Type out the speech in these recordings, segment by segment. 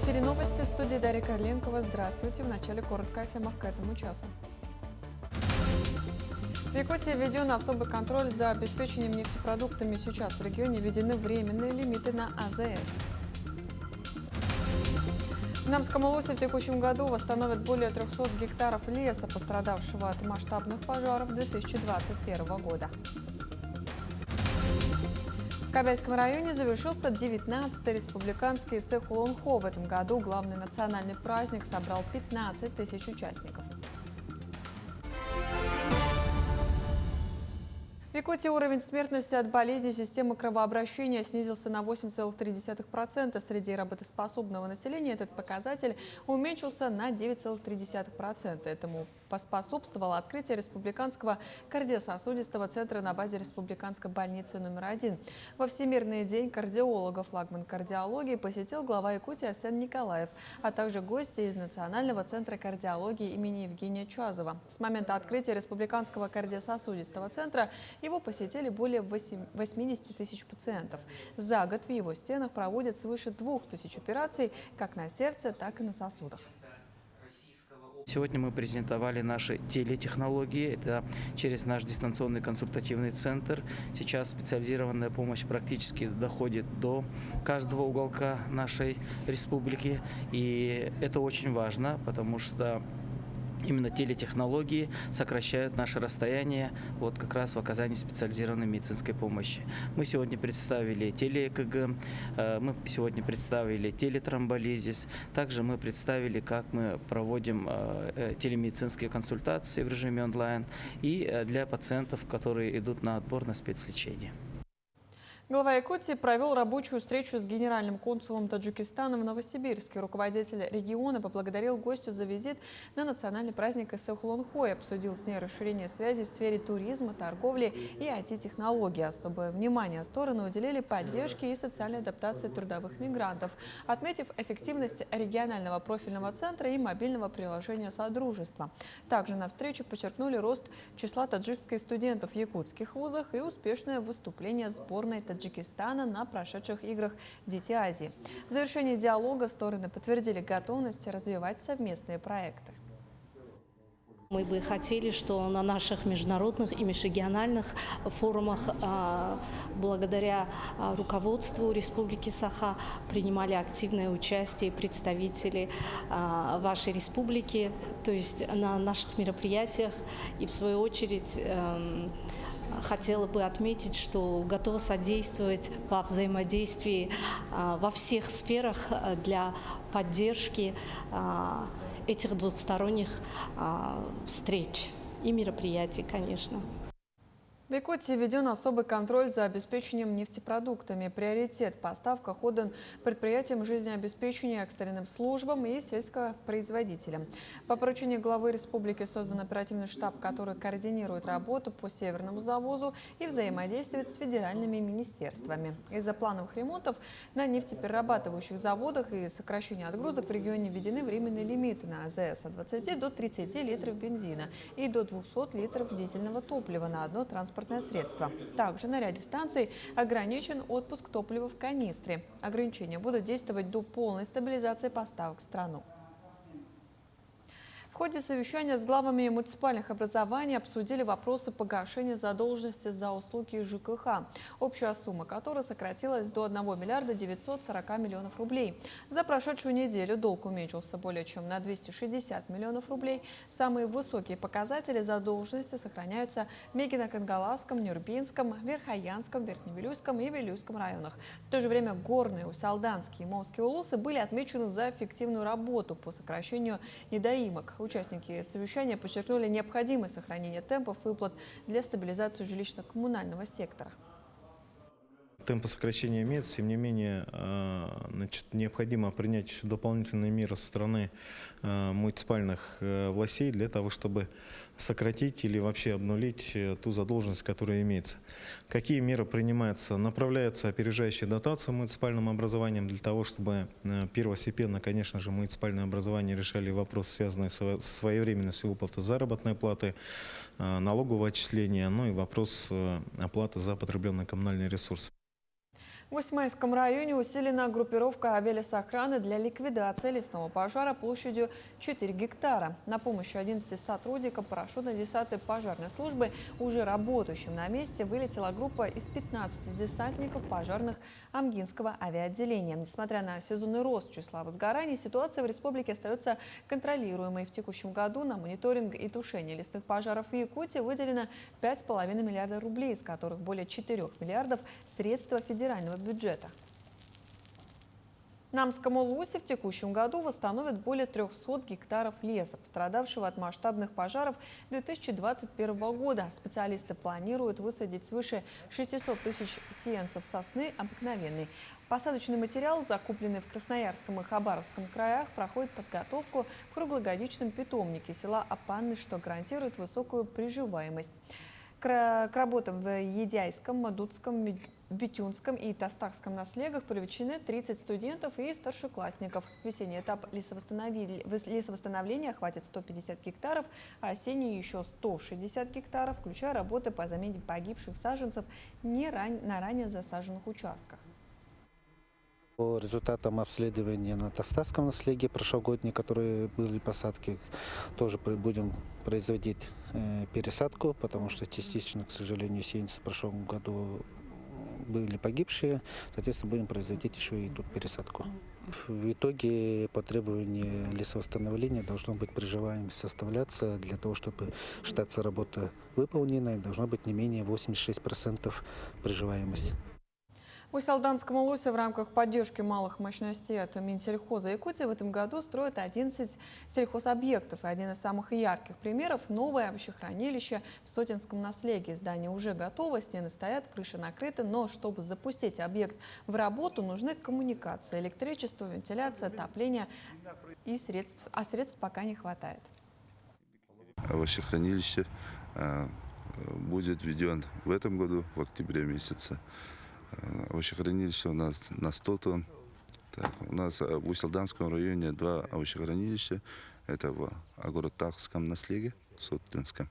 эфире новости, в студии Дарья Карленкова. Здравствуйте. В начале коротко о темах к этому часу. В Якутии введен особый контроль за обеспечением нефтепродуктами. Сейчас в регионе введены временные лимиты на АЗС. В Намском Улусе в текущем году восстановят более 300 гектаров леса, пострадавшего от масштабных пожаров 2021 года. В Кабельском районе завершился 19-й республиканский Сэ-Хулон-Хо. В этом году главный национальный праздник собрал 15 тысяч участников. В Якутии уровень смертности от болезней системы кровообращения снизился на 8,3%. Среди работоспособного населения этот показатель уменьшился на 9,3%. Этому поспособствовало открытие республиканского кардиососудистого центра на базе республиканской больницы номер 1. Во Всемирный день кардиолога флагман кардиологии посетил глава Якутии Асен Николаев, а также гости из Национального центра кардиологии имени Евгения Чуазова. С момента открытия республиканского кардиососудистого центра его посетили более 80 тысяч пациентов. За год в его стенах проводят свыше 2000 операций как на сердце, так и на сосудах. Сегодня мы презентовали наши телетехнологии. Это через наш дистанционный консультативный центр. Сейчас специализированная помощь практически доходит до каждого уголка нашей республики. И это очень важно, потому что именно телетехнологии сокращают наше расстояние вот как раз в оказании специализированной медицинской помощи. Мы сегодня представили теле-ЭКГ, мы сегодня представили телетромболизис, также мы представили, как мы проводим телемедицинские консультации в режиме онлайн и для пациентов, которые идут на отбор на спецлечение. Глава Якутии провел рабочую встречу с генеральным консулом Таджикистана в Новосибирске. Руководитель региона поблагодарил гостю за визит на национальный праздник Сэ-Хулон-Хо и обсудил с ней расширение связей в сфере туризма, торговли и IT-технологий. Особое внимание стороны уделили поддержке и социальной адаптации трудовых мигрантов, отметив эффективность регионального профильного центра и мобильного приложения Содружества. Также на встрече подчеркнули рост числа таджикских студентов в якутских вузах и успешное выступление сборной Таджикистана на прошедших играх «Дети Азии». В завершении диалога стороны подтвердили готовность развивать совместные проекты. Мы бы хотели, что на наших международных и межрегиональных форумах благодаря руководству Республики Саха принимали активное участие представители вашей республики, то есть на наших мероприятиях. И в свою очередь хотела бы отметить, что готова содействовать во взаимодействии во всех сферах для поддержки этих двухсторонних встреч и мероприятий, конечно. В Якутии введен особый контроль за обеспечением нефтепродуктами. Приоритет в поставках отдан предприятиям жизнеобеспечения, экстренным службам и сельскопроизводителям. По поручению главы республики создан оперативный штаб, который координирует работу по северному завозу и взаимодействует с федеральными министерствами. Из-за плановых ремонтов на нефтеперерабатывающих заводах и сокращения отгрузок в регионе введены временные лимиты на АЗС от 20 до 30 литров бензина и до 200 литров дизельного топлива на одно транспортное средство. Также на ряде станций ограничен отпуск топлива в канистре. Ограничения будут действовать до полной стабилизации поставок в страну. В ходе совещания с главами муниципальных образований обсудили вопросы погашения задолженности за услуги ЖКХ, общая сумма которой сократилась до 1 миллиарда 940 миллионов рублей. За прошедшую неделю долг уменьшился более чем на 260 миллионов рублей. Самые высокие показатели задолженности сохраняются в Мегино-Кангаласском, Нюрбинском, Верхоянском, Верхневилюйском и Вилюйском районах. В то же время Горный, Усялданский и Мовские улусы были отмечены за эффективную работу по сокращению недоимок. Участники совещания подчеркнули необходимость сохранения темпов выплат для стабилизации жилищно-коммунального сектора. Темпы сокращения имеются, тем не менее, необходимо принять еще дополнительные меры со стороны муниципальных властей для того, чтобы сократить или вообще обнулить ту задолженность, которая имеется. Какие меры принимаются? Направляется опережающая дотация муниципальным образованием для того, чтобы первостепенно, конечно же, муниципальные образования решали вопросы, связанные со своевременностью выплаты заработной платы, налогового отчисления, ну и вопрос оплаты за потребленные коммунальные ресурсы. В Усманском районе усилена группировка авиалесохраны для ликвидации лесного пожара площадью 4 гектара. На помощь 11 сотрудникам парашютно-десантной пожарной службы, уже работающим на месте, вылетела группа из 15 десантников пожарных Амгинского авиаотделения. Несмотря на сезонный рост числа возгораний, ситуация в республике остается контролируемой. В текущем году на мониторинг и тушение лесных пожаров в Якутии выделено 5,5 миллиарда рублей, из которых более 4 миллиардов – средства федерального бюджета. На Амском Улусе в текущем году восстановят более 300 гектаров леса, пострадавшего от масштабных пожаров 2021 года. Специалисты планируют высадить свыше 600 тысяч сеянцев сосны обыкновенной. Посадочный материал, закупленный в Красноярском и Хабаровском краях, проходит подготовку в круглогодичном питомнике села Апанны, что гарантирует высокую приживаемость. К работам в Едяйском, Дудском, Битюнском и Тастакском наслегах привлечены 30 студентов и старшеклассников. Весенний этап лесовосстановления охватит 150 гектаров, а осенний еще 160 гектаров, включая работы по замене погибших саженцев на ранее засаженных участках. По результатам обследования на Тастакском наследии прошлогодние, которые были посадки, тоже будем производить пересадку, потому что частично, к сожалению, сеянцы в прошлом году были погибшие, соответственно, будем производить еще и тут пересадку. В итоге по требованию лесовосстановления должно быть приживаемость составляться, для того, чтобы считаться работа выполнена, должно быть не менее 86% приживаемости. В Усть-Алданском Улусе в рамках поддержки малых мощностей от Минсельхоза Якутии в этом году строят 11 сельхозобъектов. И один из самых ярких примеров – новое овощехранилище в Сотинском наследии. Здание уже готово, стены стоят, крыша накрыта, но чтобы запустить объект в работу, нужны коммуникации, электричество, вентиляция, отопление и средств пока не хватает. Овощехранилище будет введен в этом году, в октябре месяце. Овощехранилище у нас на 100 тонн. Так, у нас в Усть-Алданском районе 2 овощехранилища. Это в Агоротахском наследии, в Сотинском.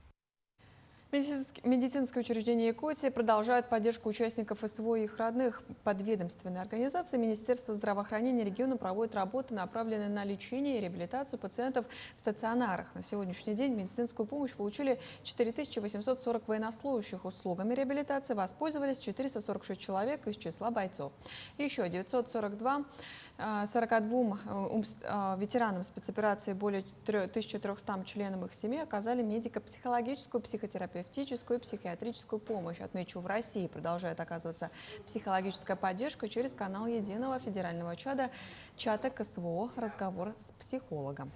Медицинское учреждение Якутии продолжает поддержку участников СВО и их родных. Подведомственные организации Министерства здравоохранения региона проводят работы, направленные на лечение и реабилитацию пациентов в стационарах. На сегодняшний день медицинскую помощь получили 4840 военнослужащих. Услугами реабилитации воспользовались 446 человек из числа бойцов. Еще 942 ветеранам спецоперации, более 1300 членам их семьи оказали медико-психологическую, психотерапевтическую и психиатрическую помощь. Отмечу, в России продолжает оказываться психологическая поддержка через канал единого федерального чата КСВО «Разговор с психологом».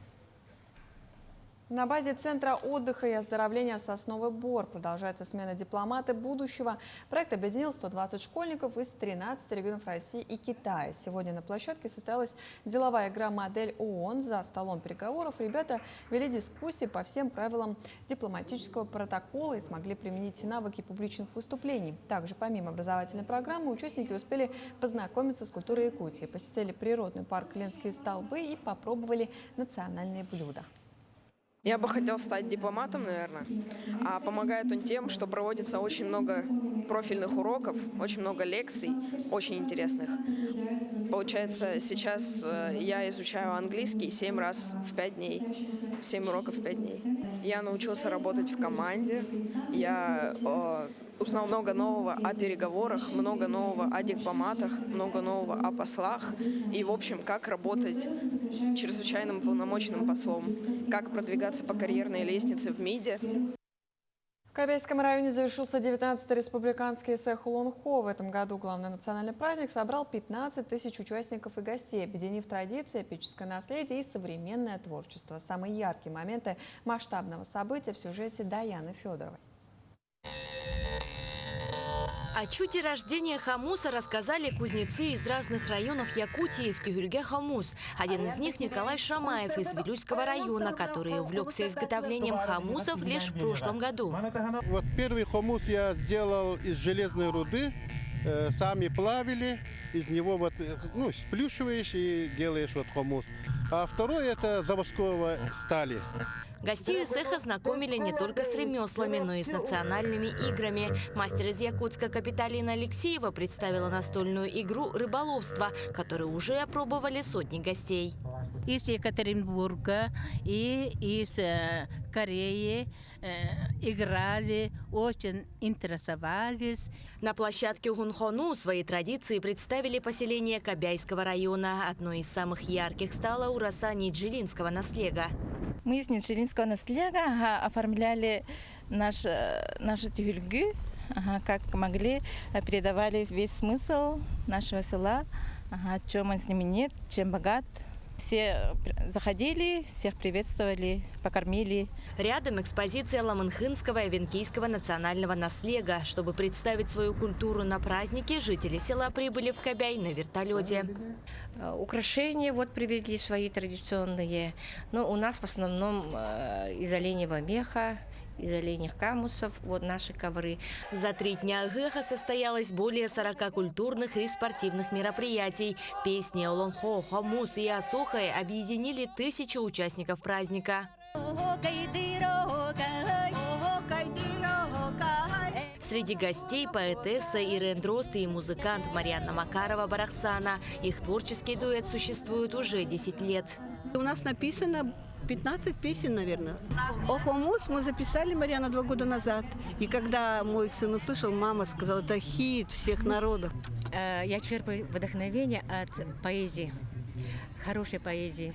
На базе Центра отдыха и оздоровления «Сосновый Бор» продолжается смена дипломата будущего. Проект объединил 120 школьников из 13 регионов России и Китая. Сегодня на площадке состоялась деловая игра «Модель ООН». За столом переговоров ребята вели дискуссии по всем правилам дипломатического протокола и смогли применить навыки публичных выступлений. Также, помимо образовательной программы, участники успели познакомиться с культурой Якутии, посетили природный парк Ленские столбы и попробовали национальные блюда. Я бы хотел стать дипломатом, наверное. А помогает он тем, что проводится очень много профильных уроков, очень много лекций, очень интересных. Получается, сейчас я изучаю английский 7 раз в 5 дней, 7 уроков в 5 дней. Я научился работать в команде, я узнал много нового о переговорах, много нового о дипломатах, много нового о послах и, в общем, как работать чрезвычайным полномочным послом, как продвигаться по карьерной лестнице в МИДе. В Кобельском районе завершился 19-й республиканский Эсэ-Хулон-Хо. В этом году главный национальный праздник собрал 15 тысяч участников и гостей, объединив традиции, эпическое наследие и современное творчество. Самые яркие моменты масштабного события в сюжете Даяны Федоровой. О чуде рождения хомуса рассказали кузнецы из разных районов Якутии в Тюгюльге хомус. Один из них Николай Шамаев из Вилюйского района, который увлекся изготовлением хомусов лишь в прошлом году. Вот первый хомус я сделал из железной руды. Сами плавили, из него вот, сплющиваешь и делаешь вот хомус. А второй это заводского стали. Гостей цеха знакомили не только с ремеслами, но и с национальными играми. Мастер из Якутска Капиталина Алексеева представила настольную игру «Рыболовство», которую уже опробовали сотни гостей. Из Екатеринбурга и из Кореи играли, очень интересовались. На площадке Гунхону свои традиции представили поселение Кобяйского района. Одной из самых ярких стала ураса Ниджилинского наслега. Мы из Ниджилинского наслега оформляли наши тюгюльгы, как могли, передавали весь смысл нашего села, чем он знаменит, чем богат. Все заходили, всех приветствовали, покормили. Рядом экспозиция ламынхынского и венкийского национального наслега. Чтобы представить свою культуру на празднике, жители села прибыли в Кобяй на вертолете. Украшения вот привезли свои традиционные. Но у нас в основном из оленевого меха, из оленьих камусов, вот наши ковры. За 3 дня ГЭХа состоялось более 40 культурных и спортивных мероприятий. Песни Олонхо, Хомус и Асухай объединили 1000 участников праздника. Среди гостей поэтесса Ирен Дрозд и музыкант Марьяна Макарова-Барахсана. Их творческий дуэт существует уже 10 лет. У нас написано 15 песен, наверное. О Хомус мы записали, Марьяна, 2 года назад. И когда мой сын услышал, мама сказала, это хит всех народов. Я черпаю вдохновение от поэзии, хорошей поэзии,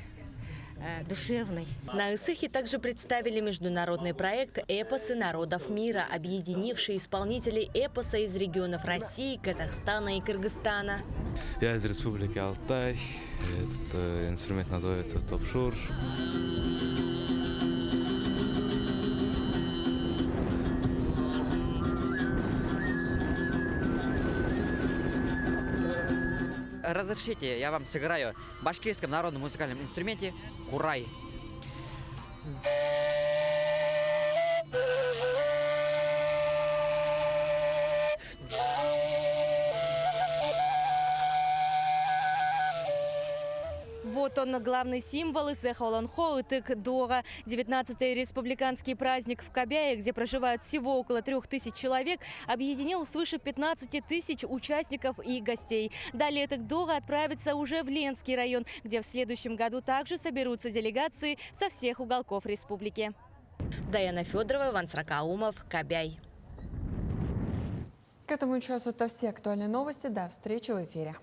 душевной. На Исыхе также представили международный проект «Эпосы народов мира», объединивший исполнителей эпоса из регионов России, Казахстана и Кыргызстана. Я из Республики Алтай. Этот инструмент называется топшур. Разрешите, я вам сыграю в башкирском народном музыкальном инструменте курай. Вот он, главный символ цеха Олонхо, Итык-Дора. 19-й республиканский праздник в Кобяе, где проживают всего около 3000 человек, объединил свыше 15 000 участников и гостей. Далее Итык-Дора отправится уже в Ленский район, где в следующем году также соберутся делегации со всех уголков республики. Даяна Федорова, Иван Сракаумов, Кобяй. К этому часу это все актуальные новости. До встречи в эфире.